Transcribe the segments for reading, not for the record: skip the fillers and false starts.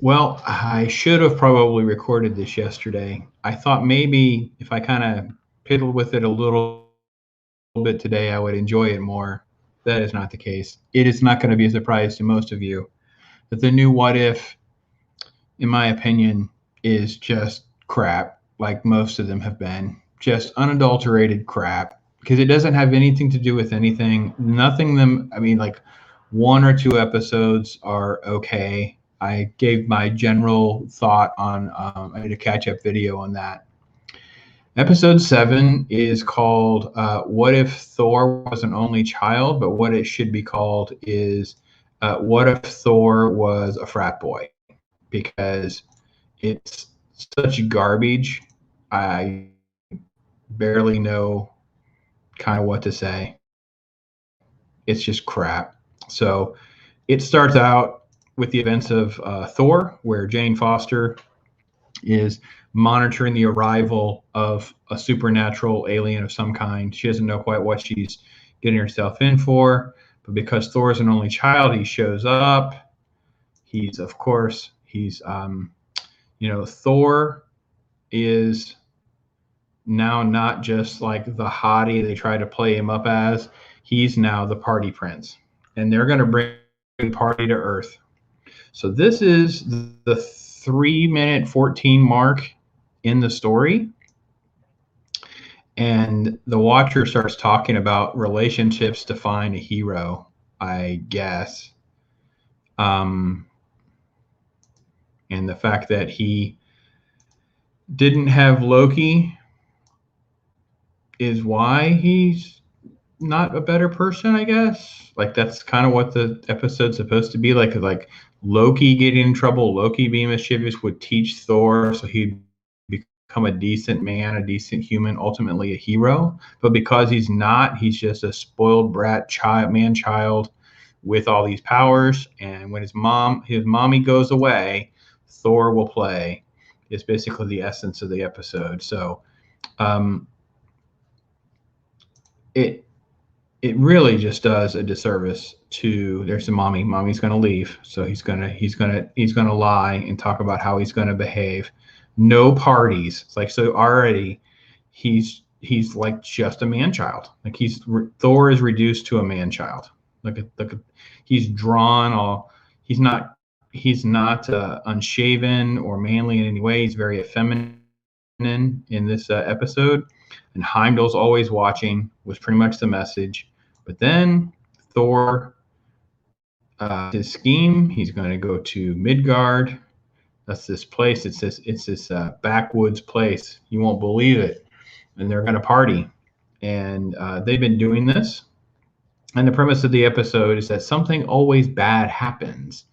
Well, I should have probably recorded this yesterday. I thought maybe if I kind of piddled with it a little bit today, I would enjoy it more. That is not the case. It is not going to be a surprise to most of you that the new What If, in my opinion, is just crap, like most of them have been. Just unadulterated crap because it doesn't have anything to do with anything. Nothing them, I mean, like one or two episodes are okay. I gave my general thought on, I did a catch up video on that. Episode 7 is called What If Thor Was an Only Child? But what it should be called is What If Thor Was a Frat Boy? Because it's such garbage. I barely know kind of what to say. It's just crap. So it starts out with the events of Thor, where Jane Foster is monitoring the arrival of a supernatural alien of some kind. She doesn't know quite what she's getting herself in for, but because Thor is an only child, he shows up. He's, of course, Thor is now not just like the hottie they try to play him up as. He's now the party prince, and they're going to bring party to Earth. So this is the 3-minute 14 mark in the story, and the watcher starts talking about relationships define a hero, I guess, and the fact that he didn't have Loki is why he's not a better person, I guess. Like that's kind of what the episode's supposed to be like Loki getting in trouble, Loki being mischievous would teach Thor so he'd become a decent man, a decent human, ultimately a hero. But because he's not, he's just a spoiled brat child with all these powers. And when his mommy goes away, Thor will play. Is basically the essence of the episode. So it really just does a disservice to there's a mommy's going to leave, so he's going to lie and talk about how he's going to behave. No parties. It's like, so already he's like just a man child. Like Thor is reduced to a man child. Look at he's drawn all, he's not unshaven or manly in any way. He's very effeminate in this episode, and Heimdall's always watching was pretty much the message. But then Thor, his scheme, he's going to go to Midgard. That's this place. It's this backwoods place. You won't believe it. And they're going to party. And they've been doing this. And the premise of the episode is that something always bad happens.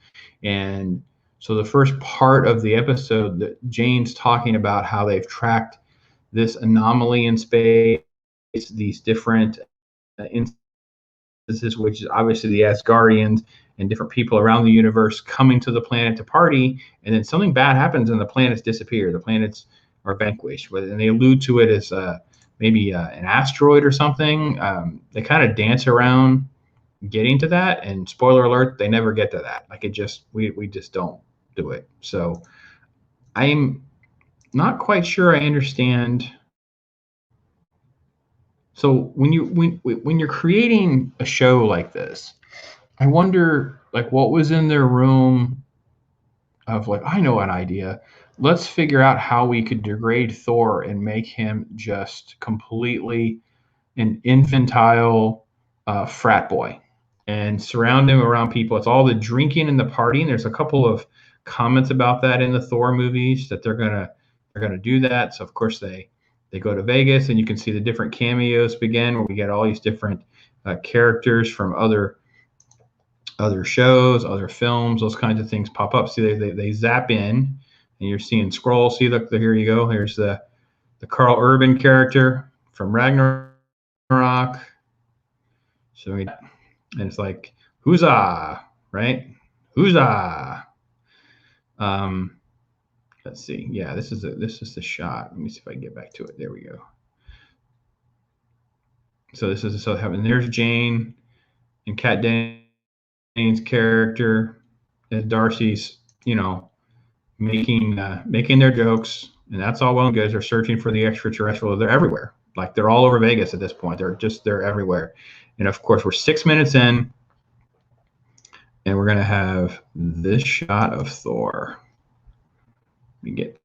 And so the first part of the episode, that Jane's talking about how they've tracked this anomaly in space, these different instances, which is obviously the Asgardians and different people around the universe coming to the planet to party, and then something bad happens and the planets disappear. The planets are vanquished, and they allude to it as maybe an asteroid or something. They kind of dance around getting to that, and spoiler alert, they never get to that. Like we just don't do it. So I'm not quite sure I understand. So when you're creating a show like this, I wonder like what was in their room of like, I know an idea. Let's figure out how we could degrade Thor and make him just completely an infantile frat boy and surround him around people. It's all the drinking and the partying. There's a couple of comments about that in the Thor movies that they're gonna do that. So of course they go to Vegas, and you can see the different cameos begin where we get all these different characters from other shows, other films, those kinds of things pop up. See, they zap in, and you're seeing scrolls. See, look, here you go. Here's the Carl Urban character from Ragnarok. So, and it's like, huzzah, right? Huzzah. Let's see. Yeah, this is the shot. Let me see if I can get back to it. There we go. So this is so happening. There's Jane and Kat Dane's character, and Darcy's, making their jokes, and that's all well and good. They're searching for the extraterrestrial. They're everywhere. Like they're all over Vegas at this point. They're everywhere. And of course, we're 6 minutes in, and we're gonna have this shot of Thor. Let me get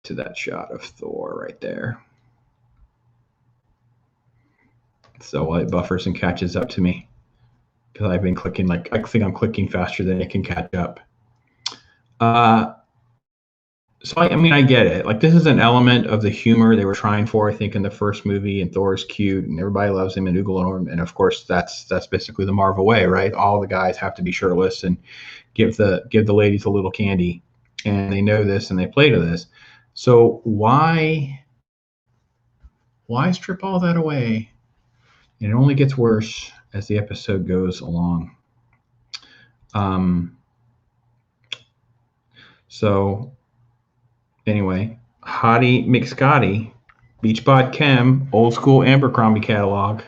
to that shot of Thor right there. So while it buffers and catches up to me, because I've been clicking, like I think I'm clicking faster than it can catch up. So I mean, I get it. Like this is an element of the humor they were trying for, I think, in the first movie. And Thor's cute, and everybody loves him, and Oogle, and of course that's basically the Marvel way, right? All the guys have to be shirtless and give the ladies a little candy, and they know this and they play to this. So why strip all that away? And it only gets worse as the episode goes along. So anyway, Hottie McScotty, Beachbody Chem, old school Abercrombie catalog.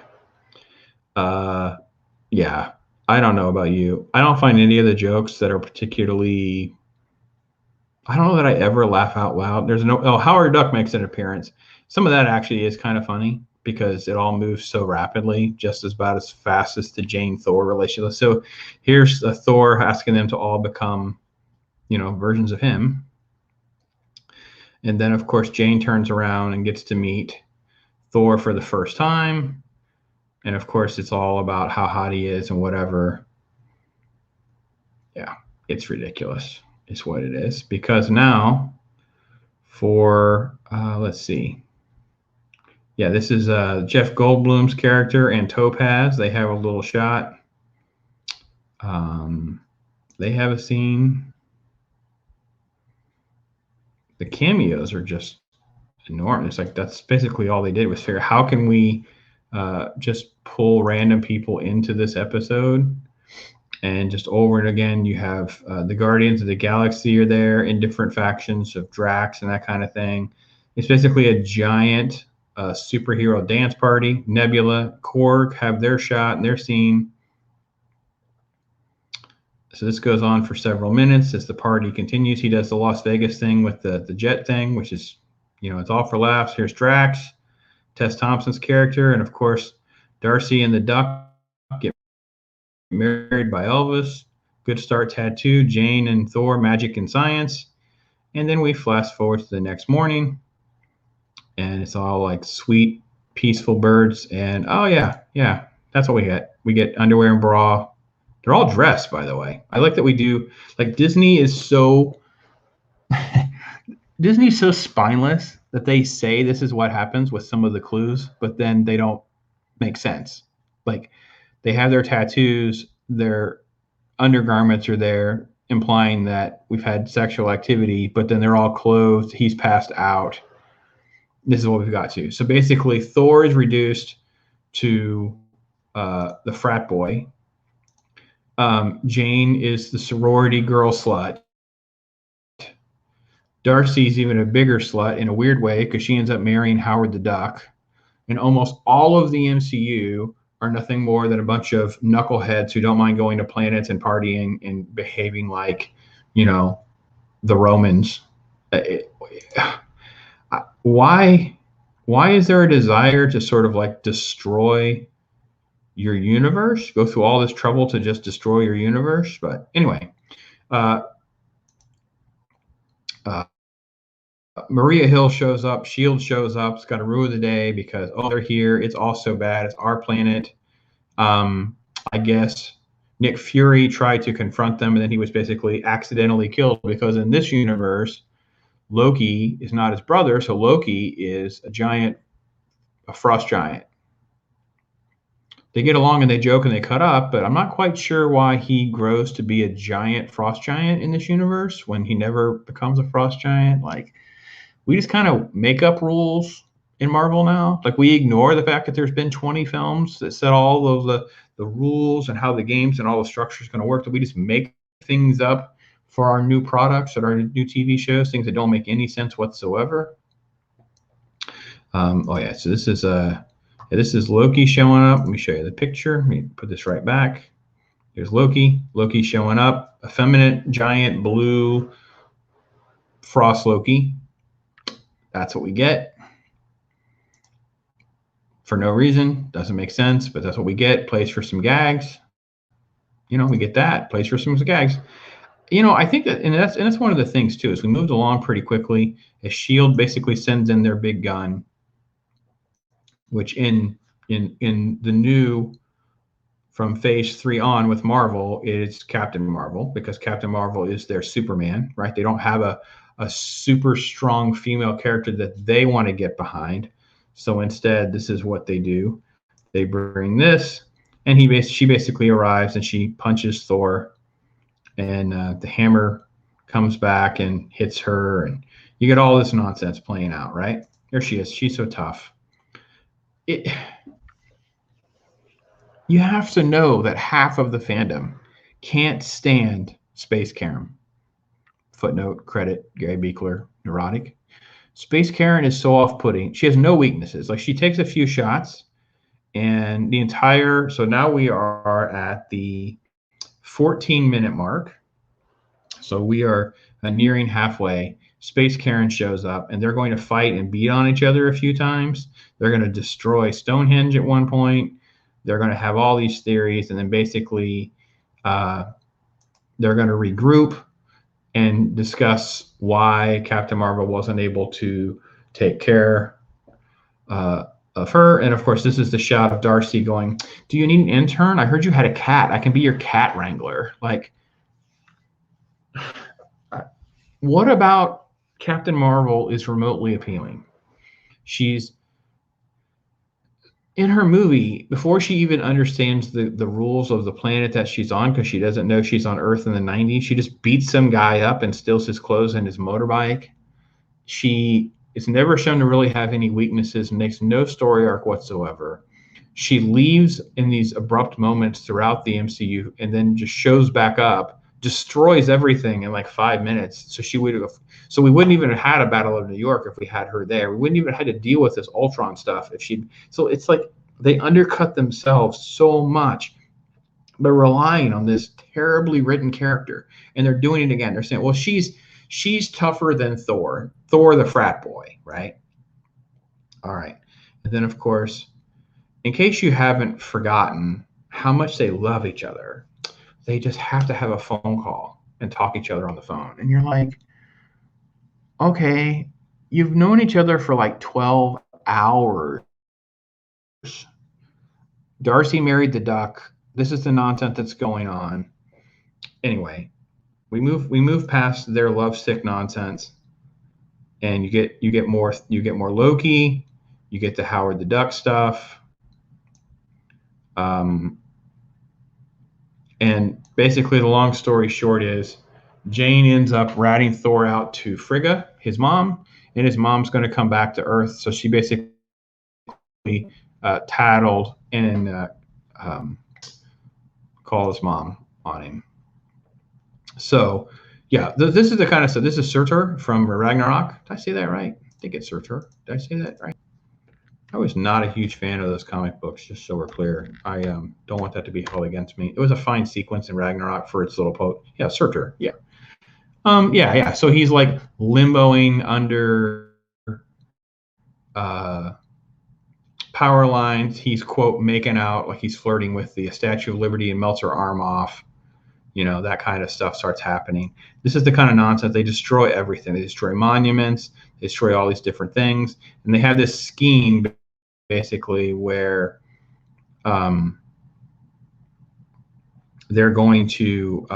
Yeah, I don't know about you. I don't find any of the jokes that are particularly. I don't know that I ever laugh out loud. There's no. Oh, Howard Duck makes an appearance. Some of that actually is kind of funny because it all moves so rapidly, just about as fast as the Jane Thor relationship. So here's Thor asking them to all become, versions of him. And then, of course, Jane turns around and gets to meet Thor for the first time. And, of course, it's all about how hot he is and whatever. Yeah, it's ridiculous is what it is. Because now for, let's see. Yeah, this is Jeff Goldblum's character and Topaz. They have a little shot. They have a scene. The cameos are just enormous. Like that's basically all they did was figure how can we just pull random people into this episode, and just over and again you have the Guardians of the Galaxy are there in different factions of Drax and that kind of thing. It's basically a giant superhero dance party. Nebula, Korg have their shot and their scene. So this goes on for several minutes as the party continues. He does the Las Vegas thing with the jet thing, which is, it's all for laughs. Here's Drax, Tess Thompson's character, and of course, Darcy and the Duck get married by Elvis. Good Start Tattoo, Jane and Thor, Magic and Science. And then we flash forward to the next morning, and it's all like sweet, peaceful birds. And oh yeah, that's what we get. We get underwear and bra. They're all dressed, by the way. I like that we do, like Disney is so spineless that they say this is what happens with some of the clues, but then they don't make sense. Like they have their tattoos, their undergarments are there, implying that we've had sexual activity, but then they're all clothed. He's passed out. This is what we've got to. So basically, Thor is reduced to the frat boy. Jane is the sorority girl slut. Darcy's even a bigger slut in a weird way because she ends up marrying Howard the Duck. And almost all of the MCU are nothing more than a bunch of knuckleheads who don't mind going to planets and partying and behaving like, the Romans. Why is there a desire to sort of like destroy your universe, go through all this trouble to just destroy your universe? But anyway, Maria Hill shows up, S.H.I.E.L.D. shows up, it's got to ruin the day because, they're here, it's all so bad, it's our planet. I guess Nick Fury tried to confront them, and then he was basically accidentally killed because in this universe, Loki is not his brother, so Loki is a frost giant. They get along and they joke and they cut up, but I'm not quite sure why he grows to be a giant frost giant in this universe when he never becomes a frost giant. Like, we just kind of make up rules in Marvel now. Like, we ignore the fact that there's been 20 films that set all of the rules and how the games and all the structure is going to work. That we just make things up for our new products and our new TV shows, things that don't make any sense whatsoever. So this is Loki showing up. Let me show you the picture. Let me put this right back. There's Loki. Loki showing up. Effeminate, giant, blue, Frost Loki. That's what we get. For no reason, doesn't make sense, but that's what we get. Plays for some gags. We get that. Plays for some gags. I think that, and that's one of the things too, is we moved along pretty quickly. As Shield basically sends in their big gun, which in the new from Phase 3 on with Marvel is Captain Marvel, because Captain Marvel is their Superman, right? They don't have a super strong female character that they want to get behind. So instead, this is what they do. They bring this, and she basically arrives and she punches Thor, and the hammer comes back and hits her, and you get all this nonsense playing out, right? There she is. She's so tough. You have to know that half of the fandom can't stand Space Karen. Footnote, credit, Gary Beekler, neurotic. Space Karen is so off-putting. She has no weaknesses. Like, she takes a few shots, and so now we are at the 14-minute mark. So we are nearing halfway. Space Karen shows up, and they're going to fight and beat on each other a few times. They're going to destroy Stonehenge at one point. They're going to have all these theories, and then basically they're going to regroup and discuss why Captain Marvel wasn't able to take care of her. And of course, this is the shot of Darcy going, "Do you need an intern? I heard you had a cat. I can be your cat wrangler." Like, what about Captain Marvel is remotely appealing? She's in her movie, before she even understands the rules of the planet that she's on, because she doesn't know she's on Earth in the 90s, she just beats some guy up and steals his clothes and his motorbike. She is never shown to really have any weaknesses and makes no story arc whatsoever. She leaves in these abrupt moments throughout the MCU and then just shows back up, destroys everything in like 5 minutes. So we wouldn't even have had a Battle of New York if we had her there. We wouldn't even have had to deal with this Ultron stuff if she. So it's like they undercut themselves so much. They're relying on this terribly written character, and they're doing it again. They're saying, "Well, she's tougher than Thor. Thor, the frat boy, right?" All right, and then of course, in case you haven't forgotten how much they love each other, they just have to have a phone call and talk each other on the phone. And you're like, okay, you've known each other for like 12 hours. Darcy married the duck. This is the nonsense that's going on. Anyway, we move past their lovesick nonsense, and you get more Loki, you get the Howard the Duck stuff. And basically, the long story short is Jane ends up ratting Thor out to Frigga, his mom, and his mom's going to come back to Earth. So she basically tattled and called his mom on him. So, yeah, this is the kind of stuff. This is Surtur from Ragnarok. Did I say that right? I think it's Surtur. Did I say that right? I was not a huge fan of those comic books, just so we're clear. I don't want that to be held against me. It was a fine sequence in Ragnarok for its little Yeah, Surtur. Yeah. Yeah. So he's like limboing under power lines. He's, quote, making out like he's flirting with the Statue of Liberty and melts her arm off. That kind of stuff starts happening. This is the kind of nonsense. They destroy everything. They destroy monuments. They destroy all these different things. And they have this scheme basically where they're going to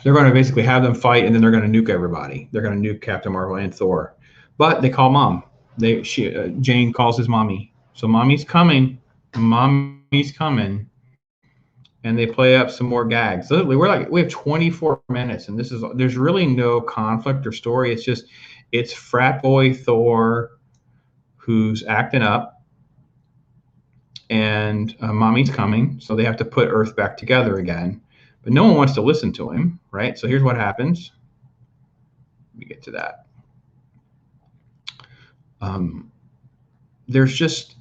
basically have them fight, and then they're going to nuke everybody. They're going to nuke Captain Marvel and Thor. But they call mom. Jane calls his mommy. So mommy's coming. Mommy's coming. And they play up some more gags. Literally, we have 24 minutes, and there's really no conflict or story. It's frat boy Thor who's acting up, and mommy's coming, so they have to put Earth back together again. But no one wants to listen to him, right? So here's what happens. Let me get to that. There's just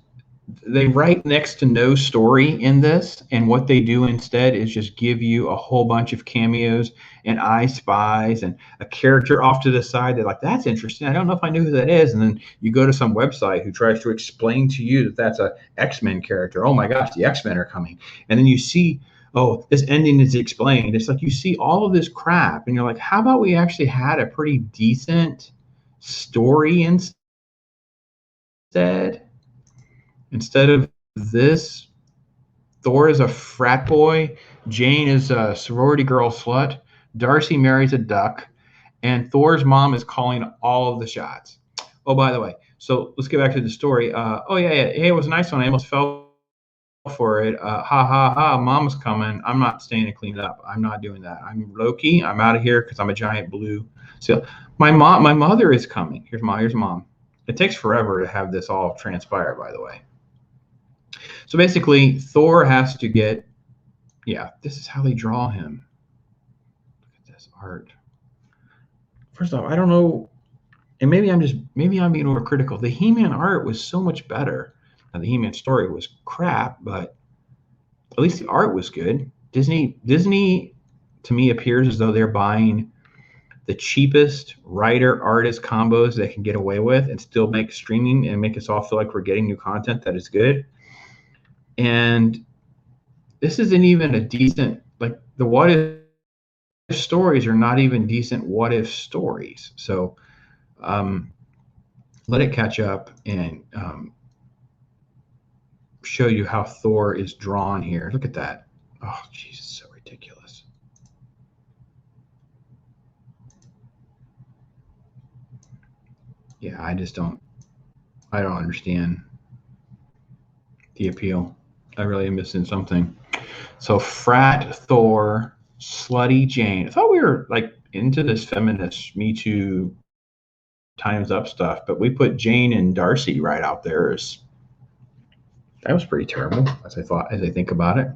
they write next to no story in this, and what they do instead is just give you a whole bunch of cameos and I spies and a character off to the side. They're like, that's interesting, I don't know if I knew who that is. And then you go to some website who tries to explain to you that that's a X-Men character. Oh my gosh, the X-Men are coming. And then you see, oh, this ending is explained. It's like you see all of this crap and you're like, how about we actually had a pretty decent story instead of this. Thor is a frat boy. Jane is a sorority girl slut. Darcy marries a duck. And Thor's mom is calling all of the shots. Oh, by the way, so let's get back to the story. Oh, yeah. Hey, it was a nice one. I almost fell for it. Ha, ha, ha. Mom's coming. I'm not staying to clean it up. I'm not doing that. I'm Loki. I'm out of here because I'm a giant blue seal. My mother is coming. Here's mom. It takes forever to have this all transpire, by the way. So basically, Thor has to get, yeah, this is how they draw him. Look at this art. First off, I don't know, and maybe I'm being overcritical. The He-Man art was so much better. Now, the He-Man story was crap, but at least the art was good. Disney, to me, appears as though they're buying the cheapest writer-artist combos they can get away with and still make streaming and make us all feel like we're getting new content that is good. And this isn't even a decent, like, the what if stories are not even decent what if stories. So let it catch up and show you how Thor is drawn here. Look at that. Oh, Jesus, so ridiculous. Yeah, I don't understand the appeal. I really am missing something. So frat Thor, slutty Jane. I thought we were like into this feminist Me Too Times Up stuff, but we put Jane and Darcy right out there as that was pretty terrible as I think about it.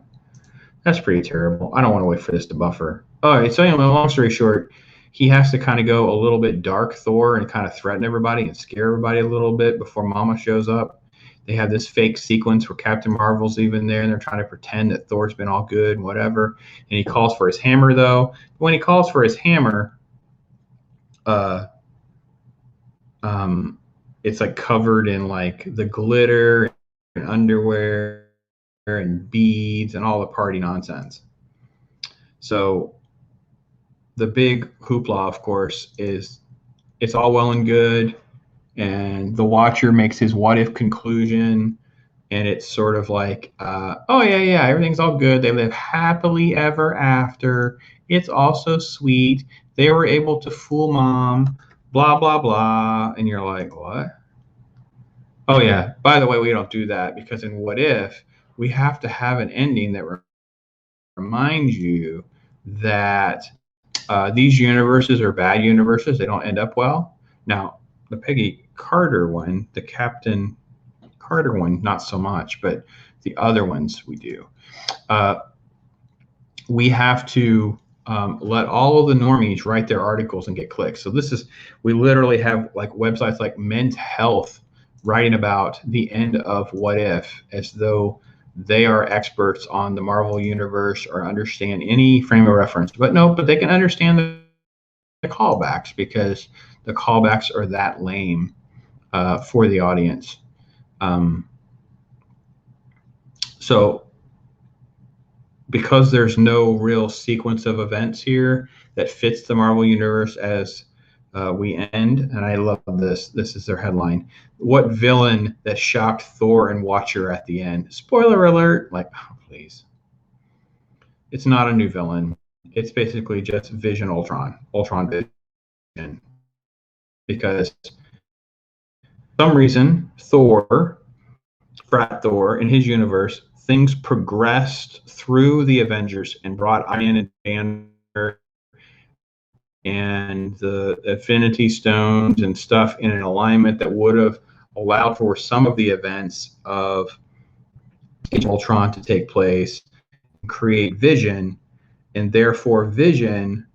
That's pretty terrible. I don't want to wait for this to buffer. All right, so anyway, long story short, he has to kind of go a little bit dark Thor and kind of threaten everybody and scare everybody a little bit before Mama shows up. They have this fake sequence where Captain Marvel's even there and they're trying to pretend that Thor's been all good and whatever. And he calls for his hammer though. When he calls for his hammer, it's like covered in like the glitter and underwear and beads and all the party nonsense. So the big hoopla, of course, is it's all well and good, and the watcher makes his what if conclusion, and it's sort of like, oh yeah, everything's all good. They live happily ever after. It's all so sweet. They were able to fool mom, blah blah blah, and you're like, what? Oh yeah. By the way, we don't do that because in what if we have to have an ending that reminds you that these universes are bad universes. They don't end up well. Now, the Peggy Carter one, the Captain Carter one, not so much, but the other ones we do. We have to let all of the normies write their articles and get clicks. So we literally have like websites like Men's Health writing about the end of What If as though they are experts on the Marvel universe or understand any frame of reference. But they can understand the callbacks because the callbacks are that lame for the audience. So because there's no real sequence of events here that fits the Marvel universe as we end, and I love this. This is their headline. What villain that shocked Thor and Watcher at the end? Spoiler alert. Like, oh, please. It's not a new villain. It's basically just Vision Ultron Vision. Because for some reason, Frat Thor, in his universe, things progressed through the Avengers and brought Iron and Banner and the Infinity Stones and stuff in an alignment that would have allowed for some of the events of Age of Ultron to take place and create Vision, and therefore Vision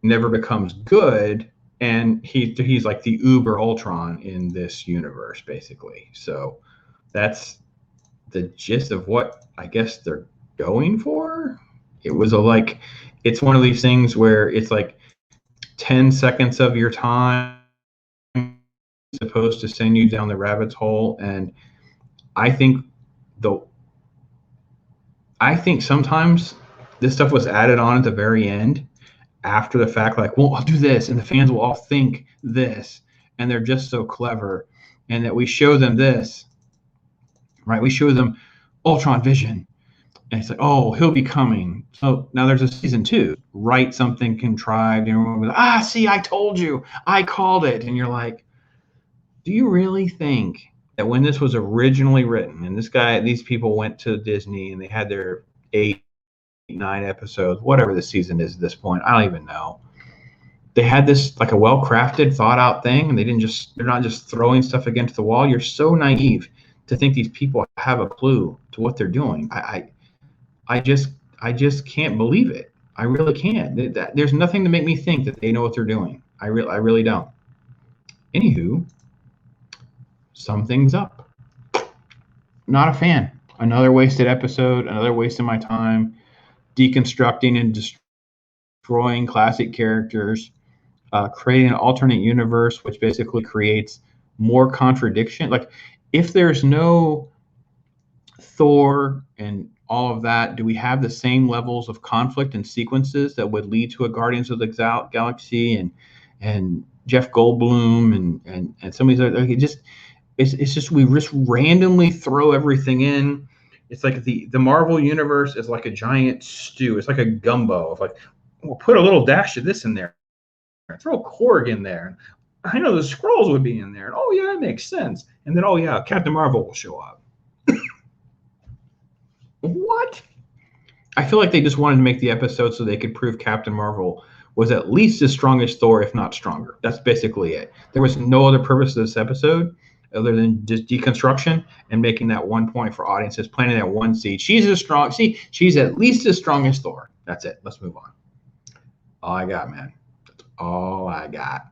never becomes good, and he's like the Uber Ultron in this universe, basically. So that's the gist of what I guess they're going for. It was like, it's one of these things where it's like 10 seconds of your time supposed to send you down the rabbit's hole. And I think the I think sometimes this stuff was added on at the very end after the fact, like, well, I'll do this, and the fans will all think this, and they're just so clever. And that we show them this, right? We show them Ultron Vision, and it's like, oh, he'll be coming. So now there's a season 2. Write something contrived, and everyone goes, see, I told you, I called it. And you're like, do you really think that when this was originally written, and these people went to Disney and they had their 8, 9 episodes, whatever the season is at this point, I don't even know. They had this like a well-crafted, thought-out thing, and they're not just throwing stuff against the wall. You're so naive to think these people have a clue to what they're doing. I just can't believe it. I really can't. There's nothing to make me think that they know what they're doing. I really don't. Anywho, something's up. Not a fan. Another wasted episode, another waste of my time deconstructing and destroying classic characters, creating an alternate universe, which basically creates more contradiction. Like, if there's no Thor and all of that, do we have the same levels of conflict and sequences that would lead to a Guardians of the Galaxy and Jeff Goldblum and some of these other, it's just we just randomly throw everything in. It's like the Marvel universe is like a giant stew. It's like a gumbo of like, we'll put a little dash of this in there, throw Korg in there. I know the Skrulls would be in there. And, oh yeah, that makes sense. And then, oh yeah, Captain Marvel will show up. What? I feel like they just wanted to make the episode so they could prove Captain Marvel was at least as strong as Thor, if not stronger. That's basically it. There was no other purpose to this episode other than just deconstruction and making that one point for audiences, planting that one seed. She's at least as strong as Thor. That's it. Let's move on. All I got, man. That's all I got.